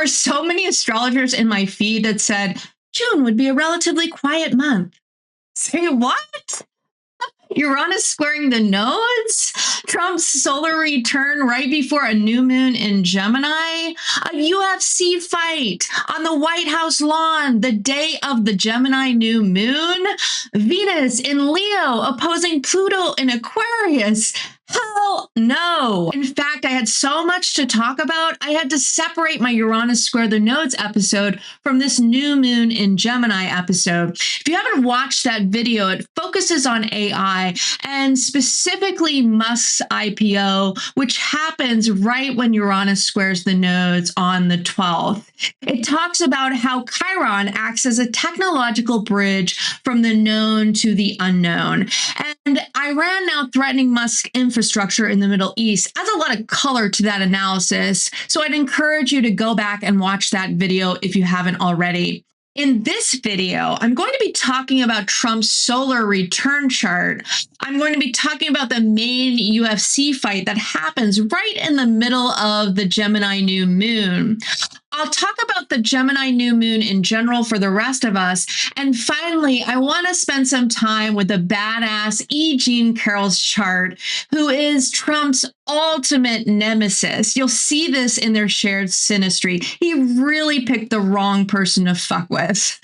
were so many astrologers in my feed that said June would be a relatively quiet month. Say what? Uranus squaring the nodes, Trump's solar return right before a new moon in Gemini, a UFC fight on the White House lawn the day of the Gemini new moon, Venus in Leo opposing Pluto in Aquarius. Hell no. In fact, I had so much to talk about, I had to separate my Uranus Square the Nodes episode from this new moon in Gemini episode. If you haven't watched that video, it focuses on AI and specifically Musk's IPO, which happens right when Uranus squares the nodes on the 12th. It talks about how Chiron acts as a technological bridge from the known to the unknown. And Iran now threatening Musk's infrastructure in the Middle East adds a lot of color to that analysis. So I'd encourage you to go back and watch that video if you haven't already. In this video, I'm going to be talking about Trump's solar return chart. I'm going to be talking about the main UFC fight that happens right in the middle of the Gemini new moon. I'll talk about the Gemini new moon in general for the rest of us. And finally, I want to spend some time with the badass E. Jean Carroll's chart, who is Trump's ultimate nemesis. You'll see this in their shared synastry. He really picked the wrong person to fuck with.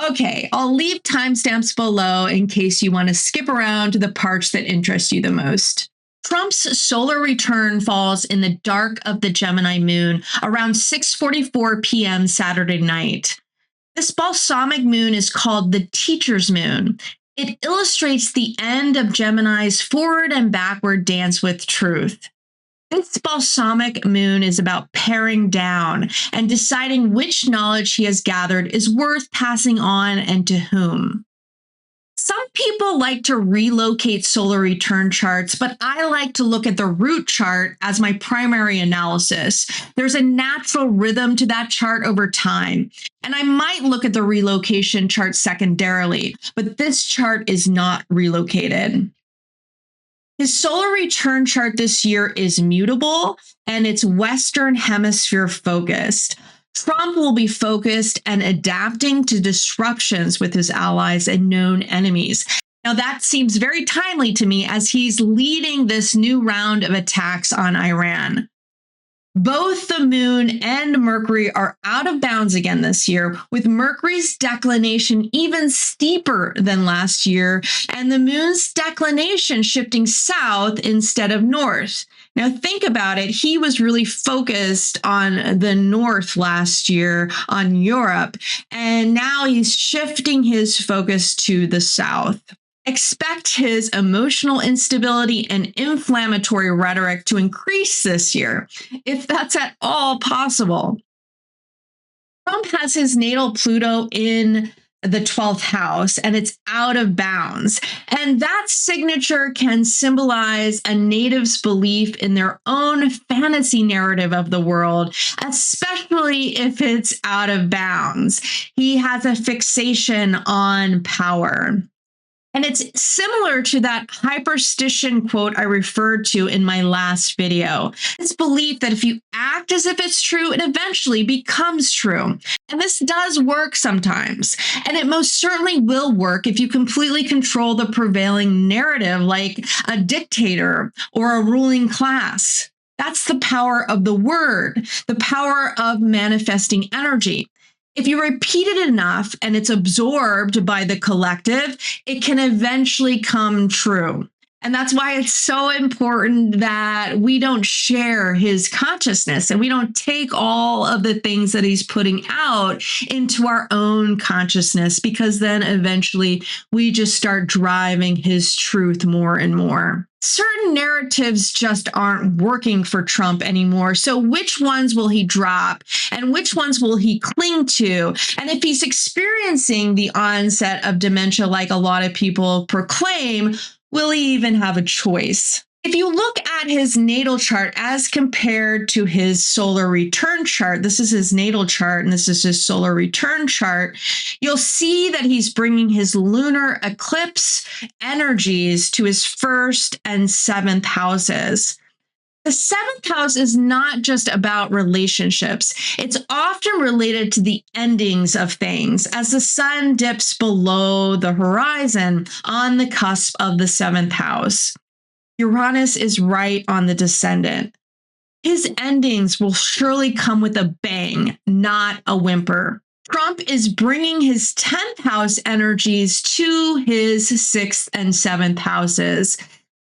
Okay, I'll leave timestamps below in case you want to skip around to the parts that interest you the most. Trump's solar return falls in the dark of the Gemini moon around 6:44 p.m. Saturday night. This balsamic moon is called the teacher's moon. It illustrates the end of Gemini's forward and backward dance with truth. This balsamic moon is about paring down and deciding which knowledge he has gathered is worth passing on and to whom. Some people like to relocate solar return charts, but I like to look at the root chart as my primary analysis. There's a natural rhythm to that chart over time, and I might look at the relocation chart secondarily, but this chart is not relocated. His solar return chart this year is mutable, and it's Western Hemisphere focused. Trump will be focused and adapting to disruptions with his allies and known enemies. Now, that seems very timely to me as he's leading this new round of attacks on Iran. Both the moon and Mercury are out of bounds again this year, with Mercury's declination even steeper than last year, and the moon's declination shifting south instead of north. Now, think about it. He was really focused on the north last year, on Europe, and now he's shifting his focus to the south. Expect his emotional instability and inflammatory rhetoric to increase this year, if that's at all possible. Trump has his natal Pluto in the 12th house, and it's out of bounds. And that signature can symbolize a native's belief in their own fantasy narrative of the world, especially if it's out of bounds. He has a fixation on power. And it's similar to that hyperstition quote I referred to in my last video. This belief that if you act as if it's true, it eventually becomes true. And this does work sometimes. And it most certainly will work if you completely control the prevailing narrative, like a dictator or a ruling class. That's the power of the word, the power of manifesting energy. If you repeat it enough and it's absorbed by the collective, it can eventually come true. And that's why it's so important that we don't share his consciousness and we don't take all of the things that he's putting out into our own consciousness, because then eventually we just start driving his truth more and more. Certain narratives just aren't working for Trump anymore. So which ones will he drop and which ones will he cling to? And if he's experiencing the onset of dementia like a lot of people proclaim, will he even have a choice? If you look at his natal chart as compared to his solar return chart, this is his natal chart and this is his solar return chart, you'll see that he's bringing his lunar eclipse energies to his 1st and 7th houses. The seventh house is not just about relationships. It's often related to the endings of things as the sun dips below the horizon on the cusp of the seventh house. Uranus is right on the descendant. His endings will surely come with a bang, not a whimper. Trump is bringing his 10th house energies to his 6th and 7th houses.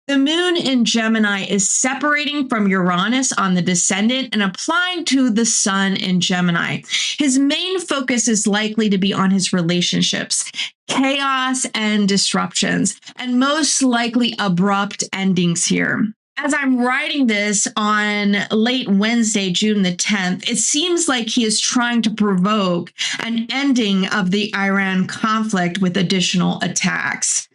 The moon in Gemini is separating from Uranus on the descendant and applying to the sun in Gemini. His main focus is likely to be on his relationships, chaos and disruptions, and most likely abrupt endings here. As I'm writing this on late Wednesday, June the 10th, it seems like he is trying to provoke an ending of the Iran conflict with additional attacks.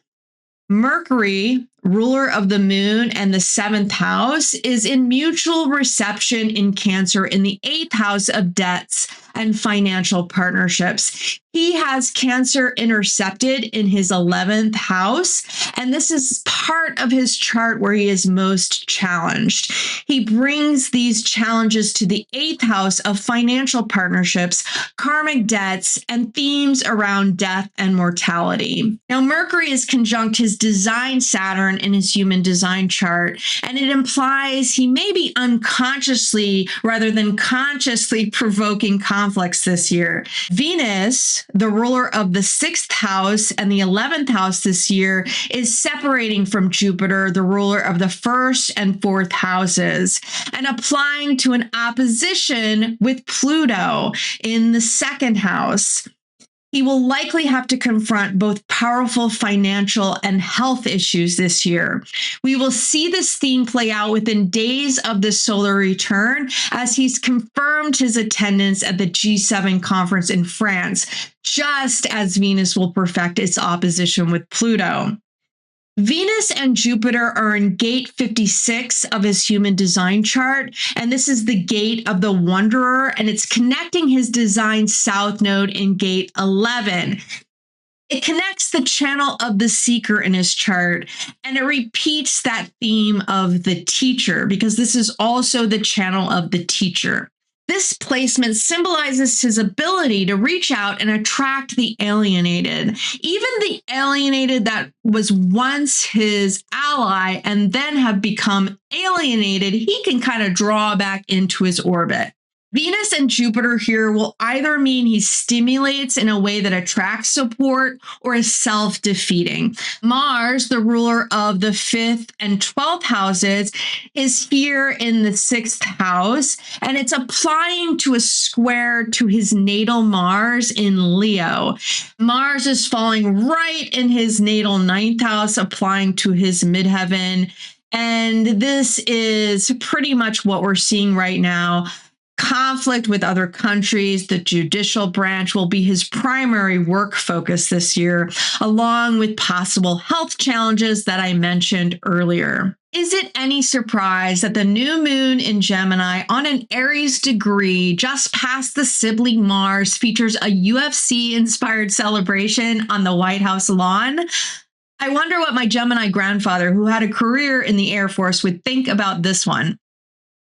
Mercury, ruler of the moon and the 7th house, is in mutual reception in Cancer in the 8th house of debts and financial partnerships. He has Cancer intercepted in his 11th house, and this is part of his chart where he is most challenged. He brings these challenges to the 8th house of financial partnerships, karmic debts, and themes around death and mortality. Now, Mercury is conjunct his design Saturn in his human design chart, and it implies he may be unconsciously rather than consciously provoking conflicts this year. Venus, the ruler of the 6th house and the 11th house this year, is separating from Jupiter, the ruler of the 1st and 4th houses, and applying to an opposition with Pluto in the 2nd house. He will likely have to confront both powerful financial and health issues this year. We will see this theme play out within days of the solar return as he's confirmed his attendance at the G7 conference in France, just as Venus will perfect its opposition with Pluto. Venus and Jupiter are in gate 56 of his human design chart, and this is the gate of the wanderer, and it's connecting his design south node in gate 11. It connects the channel of the seeker in his chart, and it repeats that theme of the teacher, because this is also the channel of the teacher. This placement symbolizes his ability to reach out and attract the alienated, even the alienated that was once his ally and then have become alienated. He can kind of draw back into his orbit. Venus and Jupiter here will either mean he stimulates in a way that attracts support or is self-defeating. Mars, the ruler of the 5th and 12th houses, is here in the 6th house, and it's applying to a square to his natal Mars in Leo. Mars is falling right in his natal 9th house, applying to his midheaven, and this is pretty much what we're seeing right now. Conflict with other countries, the judicial branch will be his primary work focus this year, along with possible health challenges that I mentioned earlier. Is it any surprise that the new moon in Gemini on an Aries degree just past the sibling Mars features a UFC-inspired celebration on the White House lawn? I wonder what my Gemini grandfather, who had a career in the Air Force, would think about this one.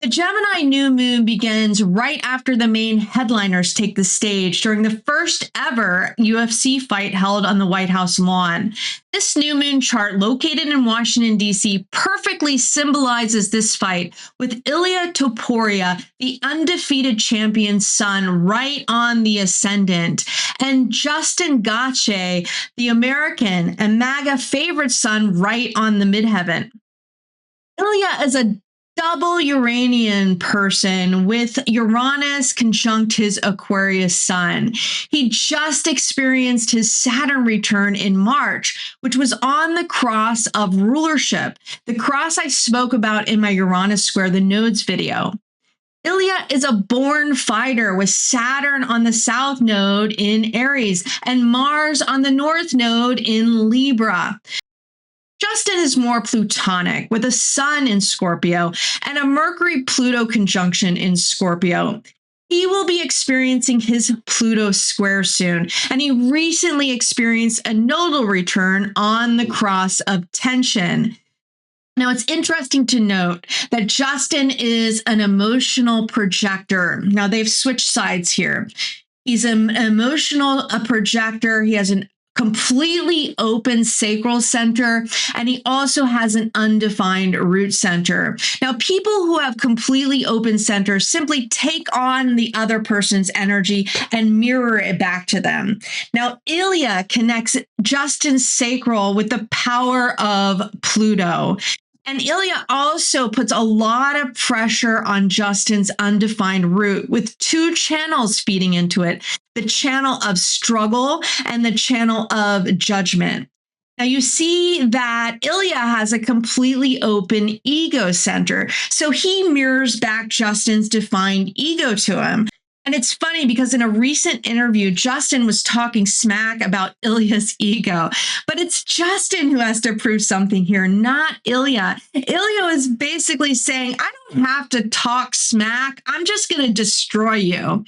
The Gemini new moon begins right after the main headliners take the stage during the first ever UFC fight held on the White House lawn. This new moon chart located in Washington, D.C. perfectly symbolizes this fight with Ilia Topuria, the undefeated champion's son, right on the ascendant, and Justin Gaethje, the American and MAGA favorite son, right on the midheaven. Ilia is a double Uranian person with Uranus conjunct his Aquarius sun. He just experienced his Saturn return in March, which was on the cross of rulership, the cross I spoke about in my Uranus Square the Nodes video. Ilia is a born fighter with Saturn on the south node in Aries and Mars on the north node in Libra. Justin is more plutonic, with a sun in Scorpio and a Mercury-Pluto conjunction in Scorpio. He will be experiencing his Pluto square soon, and he recently experienced a nodal return on the cross of tension. Now, it's interesting to note that Justin is an emotional projector. Now, they've switched sides here. He's an emotional projector. He has a completely open sacral center, and he also has an undefined root center. Now, people who have completely open centers simply take on the other person's energy and mirror it back to them. Now, Ilya connects Justin's sacral with the power of Pluto. And Ilya also puts a lot of pressure on Justin's undefined root with two channels feeding into it, the channel of struggle and the channel of judgment. Now you see that Ilya has a completely open ego center. So he mirrors back Justin's defined ego to him. And it's funny because in a recent interview, Justin was talking smack about Ilya's ego, but it's Justin who has to prove something here, not Ilya. Ilya is basically saying, I don't have to talk smack. I'm just going to destroy you.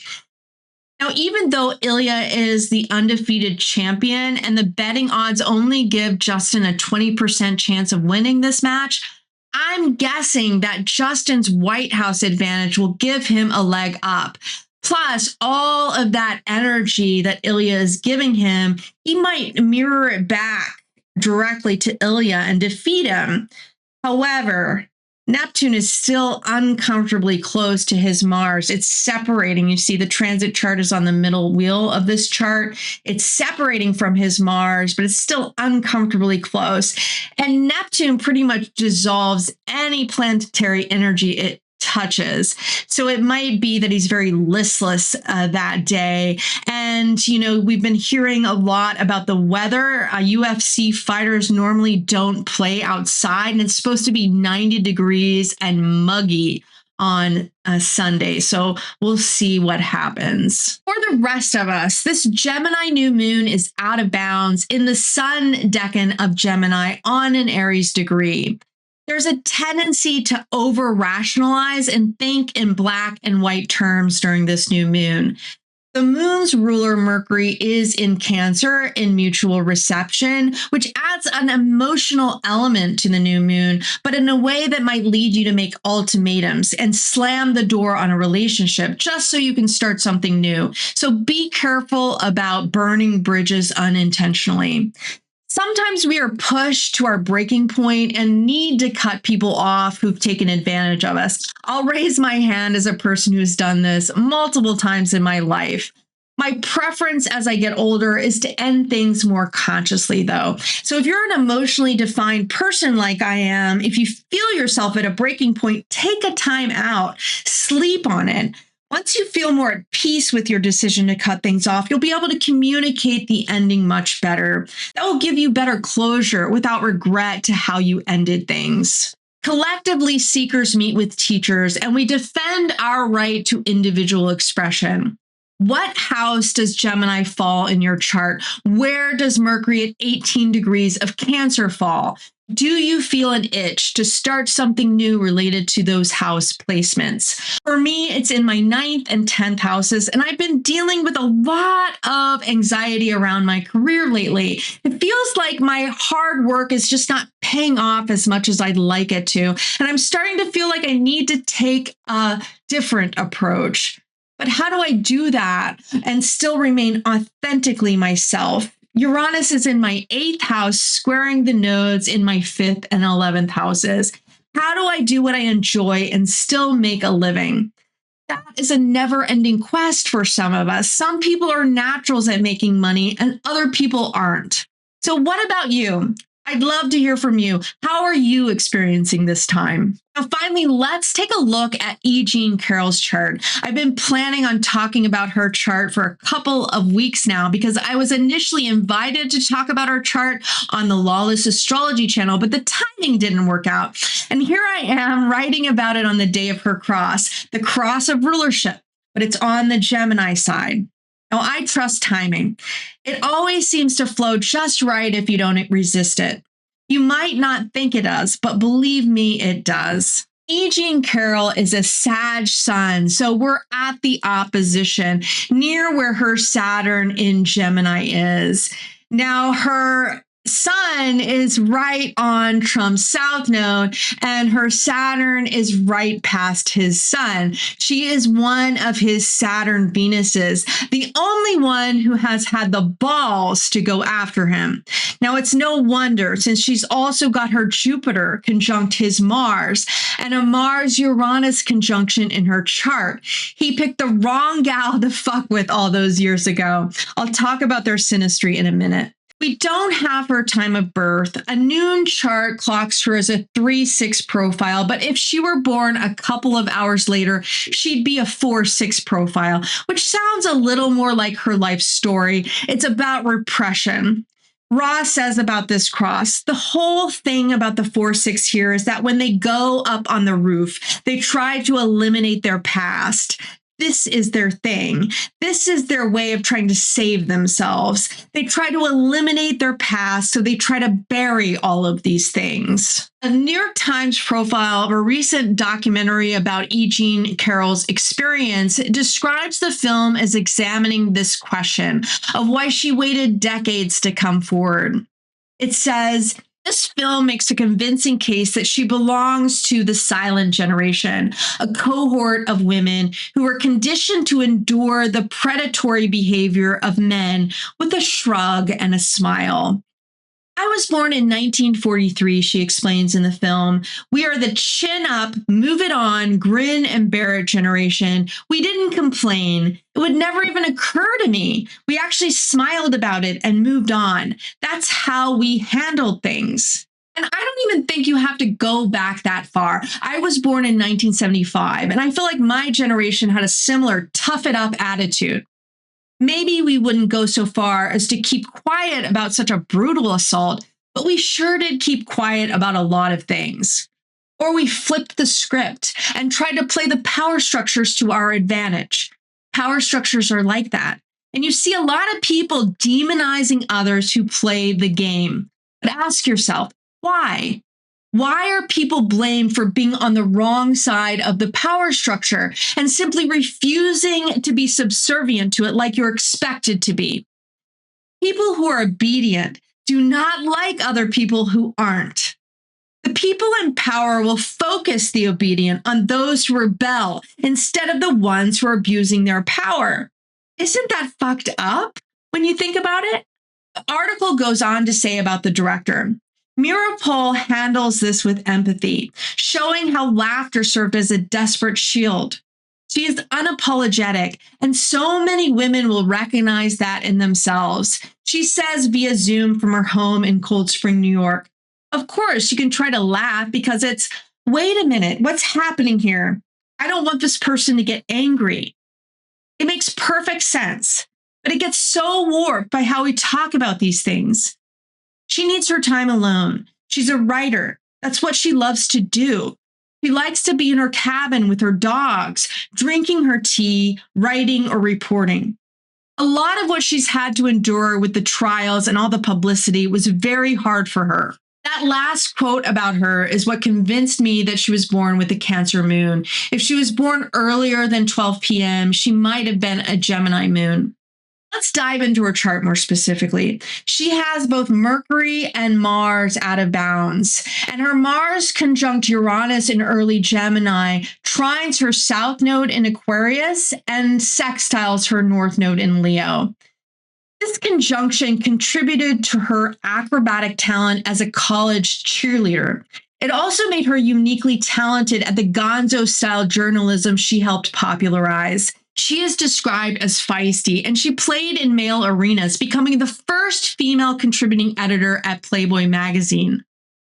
Now, even though Ilya is the undefeated champion and the betting odds only give Justin a 20% chance of winning this match, I'm guessing that Justin's White House advantage will give him a leg up. Plus, all of that energy that Ilya is giving him, he might mirror it back directly to Ilya and defeat him. However, Neptune is still uncomfortably close to his Mars. It's separating. You see the transit chart is on the middle wheel of this chart. It's separating from his Mars, but it's still uncomfortably close. And Neptune pretty much dissolves any planetary energy it touches. So it might be that he's very listless that day. And, you know, we've been hearing a lot about the weather. UFC fighters normally don't play outside, and it's supposed to be 90 degrees and muggy on a Sunday. So we'll see what happens. For the rest of us, this Gemini new moon is out of bounds in the sun decan of Gemini on an Aries degree. There's a tendency to over-rationalize and think in black and white terms during this new moon. The moon's ruler, Mercury, is in Cancer in mutual reception, which adds an emotional element to the new moon, but in a way that might lead you to make ultimatums and slam the door on a relationship just so you can start something new. So be careful about burning bridges unintentionally. Sometimes we are pushed to our breaking point and need to cut people off who've taken advantage of us. I'll raise my hand as a person who's done this multiple times in my life. My preference as I get older is to end things more consciously, though. So if you're an emotionally defined person like I am, if you feel yourself at a breaking point, take a time out, sleep on it. Once you feel more at peace with your decision to cut things off, you'll be able to communicate the ending much better. That will give you better closure without regret to how you ended things. Collectively, seekers meet with teachers, and we defend our right to individual expression. What house does Gemini fall in your chart? Where does Mercury at 18 degrees of Cancer fall? Do you feel an itch to start something new related to those house placements? For me, it's in my 9th and 10th houses, and I've been dealing with a lot of anxiety around my career lately. It feels like my hard work is just not paying off as much as I'd like it to, and I'm starting to feel like I need to take a different approach. But how do I do that and still remain authentically myself? Uranus is in my 8th house, squaring the nodes in my 5th and 11th houses. How do I do what I enjoy and still make a living? That is a never-ending quest for some of us. Some people are naturals at making money and other people aren't. So what about you? I'd love to hear from you. How are you experiencing this time? Now, finally, let's take a look at E. Jean Carroll's chart. I've been planning on talking about her chart for a couple of weeks now because I was initially invited to talk about her chart on the Lawless Astrology channel, but the timing didn't work out. And here I am writing about it on the day of her cross, the cross of rulership, but it's on the Gemini side. Now, I trust timing. It always seems to flow just right if you don't resist it. You might not think it does, but believe me, it does. E. Jean Carroll is a Sag sun, so we're at the opposition, near where her Saturn in Gemini is. Now, her Sun is right on Trump's south node, and her Saturn is right past his sun. She is one of his Saturn Venuses, the only one who has had the balls to go after him. Now, it's no wonder, since she's also got her Jupiter conjunct his Mars, and a Mars-Uranus conjunction in her chart. He picked the wrong gal to fuck with all those years ago. I'll talk about their synastry in a minute. We don't have her time of birth. A noon chart clocks her as a 3-6 profile, but if she were born a couple of hours later, she'd be a 4-6 profile, which sounds a little more like her life story. It's about repression. Ross says about this cross, the whole thing about the 4-6 here is that when they go up on the roof, they try to eliminate their past. This is their thing. This is their way of trying to save themselves. They try to eliminate their past, so they try to bury all of these things. A New York Times profile of a recent documentary about E. Jean Carroll's experience describes the film as examining this question of why she waited decades to come forward. It says, this film makes a convincing case that she belongs to the silent generation, a cohort of women who were conditioned to endure the predatory behavior of men with a shrug and a smile. I was born in 1943, she explains in the film. We are the chin up, move it on, grin and bear it generation. We didn't complain. It would never even occur to me. We actually smiled about it and moved on. That's how we handled things. And I don't even think you have to go back that far. I was born in 1975, and I feel like my generation had a similar tough it up attitude. Maybe we wouldn't go so far as to keep quiet about such a brutal assault, but we sure did keep quiet about a lot of things. Or we flipped the script and tried to play the power structures to our advantage. Power structures are like that. And you see a lot of people demonizing others who play the game. But ask yourself, why? Why are people blamed for being on the wrong side of the power structure and simply refusing to be subservient to it like you're expected to be? People who are obedient do not like other people who aren't. The people in power will focus the obedient on those who rebel instead of the ones who are abusing their power. Isn't that fucked up when you think about it? The article goes on to say about the director, Meeropol handles this with empathy, showing how laughter served as a desperate shield. She is unapologetic, and so many women will recognize that in themselves. She says via Zoom from her home in Cold Spring, New York, of course, you can try to laugh because it's, wait a minute, what's happening here? I don't want this person to get angry. It makes perfect sense, but it gets so warped by how we talk about these things. She needs her time alone. She's a writer. That's what she loves to do. She likes to be in her cabin with her dogs, drinking her tea, writing or reporting. A lot of what she's had to endure with the trials and all the publicity was very hard for her. That last quote about her is what convinced me that she was born with a Cancer moon. If she was born earlier than 12 p.m., she might have been a Gemini moon. Let's dive into her chart more specifically. She has both Mercury and Mars out of bounds, and her Mars conjunct Uranus in early Gemini trines her south node in Aquarius and sextiles her north node in Leo. This conjunction contributed to her acrobatic talent as a college cheerleader. It also made her uniquely talented at the gonzo-style journalism she helped popularize. She is described as feisty, and she played in male arenas, becoming the first female contributing editor at Playboy magazine.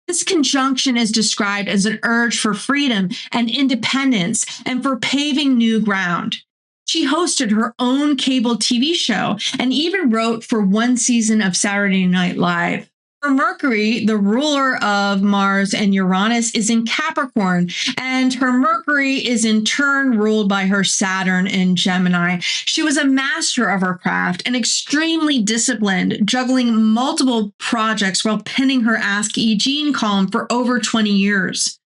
This conjunction is described as an urge for freedom and independence and for paving new ground. She hosted her own cable TV show and even wrote for one season of Saturday Night Live. Her Mercury, the ruler of Mars and Uranus, is in Capricorn, and her Mercury is in turn ruled by her Saturn in Gemini. She was a master of her craft and extremely disciplined, juggling multiple projects while penning her Ask E. Jean column for over 20 years.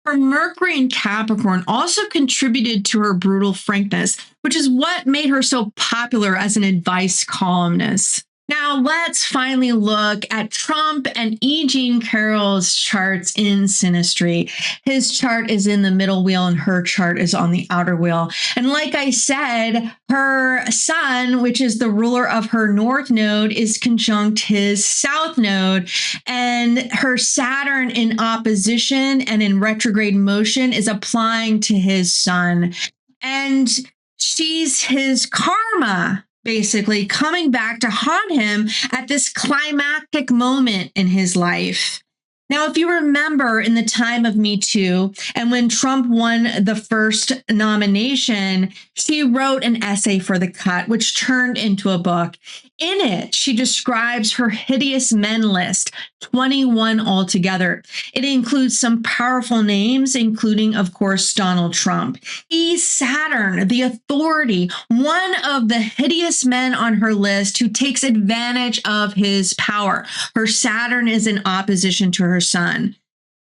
Her Mercury in Capricorn also contributed to her brutal frankness, which is what made her so popular as an advice columnist. Now, let's finally look at Trump and E. Jean Carroll's charts in Synastry. His chart is in the middle wheel and her chart is on the outer wheel. And like I said, her sun, which is the ruler of her north node, is conjunct his south node. And her Saturn in opposition and in retrograde motion is applying to his sun. And she's his karma, basically coming back to haunt him at this climactic moment in his life. Now, if you remember in the time of Me Too, and when Trump won the first nomination, she wrote an essay for The Cut, which turned into a book. In it, she describes her hideous men list, 21 altogether. It includes some powerful names, including, of course, Donald Trump. He's Saturn, the authority, one of the hideous men on her list who takes advantage of his power. Her Saturn is in opposition to her sun.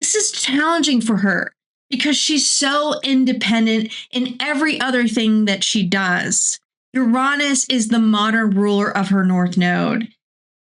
This is challenging for her because she's so independent in every other thing that she does. Uranus is the modern ruler of her north node.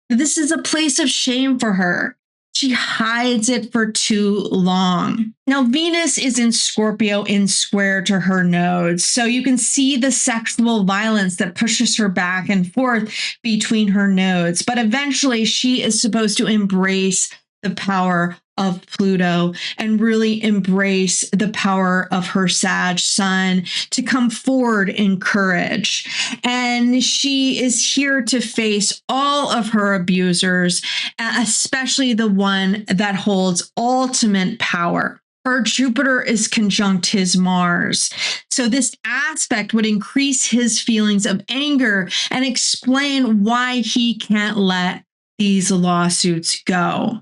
This is a place of shame for her. She hides it for too long. Now, Venus is in Scorpio in square to her nodes. So you can see the sexual violence that pushes her back and forth between her nodes. But eventually she is supposed to embrace the power of Pluto and really embrace the power of her Sag sun to come forward in courage. And she is here to face all of her abusers, especially the one that holds ultimate power. Her Jupiter is conjunct his Mars. So this aspect would increase his feelings of anger and explain why he can't let these lawsuits go.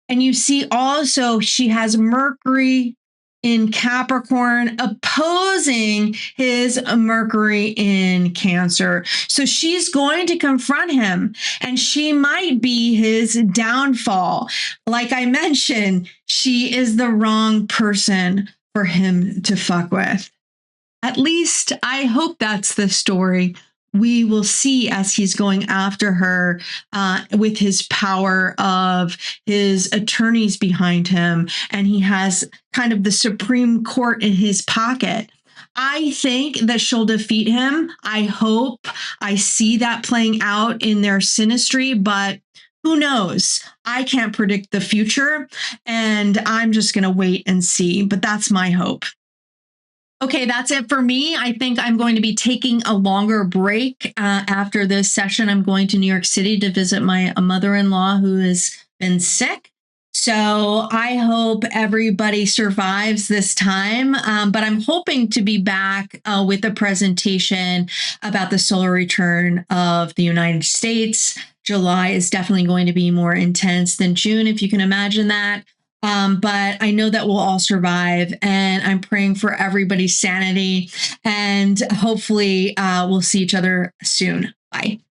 And you see also she has Mercury in Capricorn opposing his Mercury in Cancer. So she's going to confront him and she might be his downfall. Like I mentioned, she is the wrong person for him to fuck with. At least I hope that's the story we will see as he's going after her with his power of his attorneys behind him. And he has kind of the Supreme Court in his pocket. I think that she'll defeat him. I hope I see that playing out in their Synastry, but who knows? I can't predict the future and I'm just going to wait and see. But that's my hope. Okay, that's it for me. I think I'm going to be taking a longer break after this session. I'm going to New York City to visit my mother-in-law who has been sick. So I hope everybody survives this time. But I'm hoping to be back with a presentation about the solar return of the United States. July is definitely going to be more intense than June, if you can imagine that. But I know that we'll all survive, and I'm praying for everybody's sanity, and hopefully we'll see each other soon. Bye.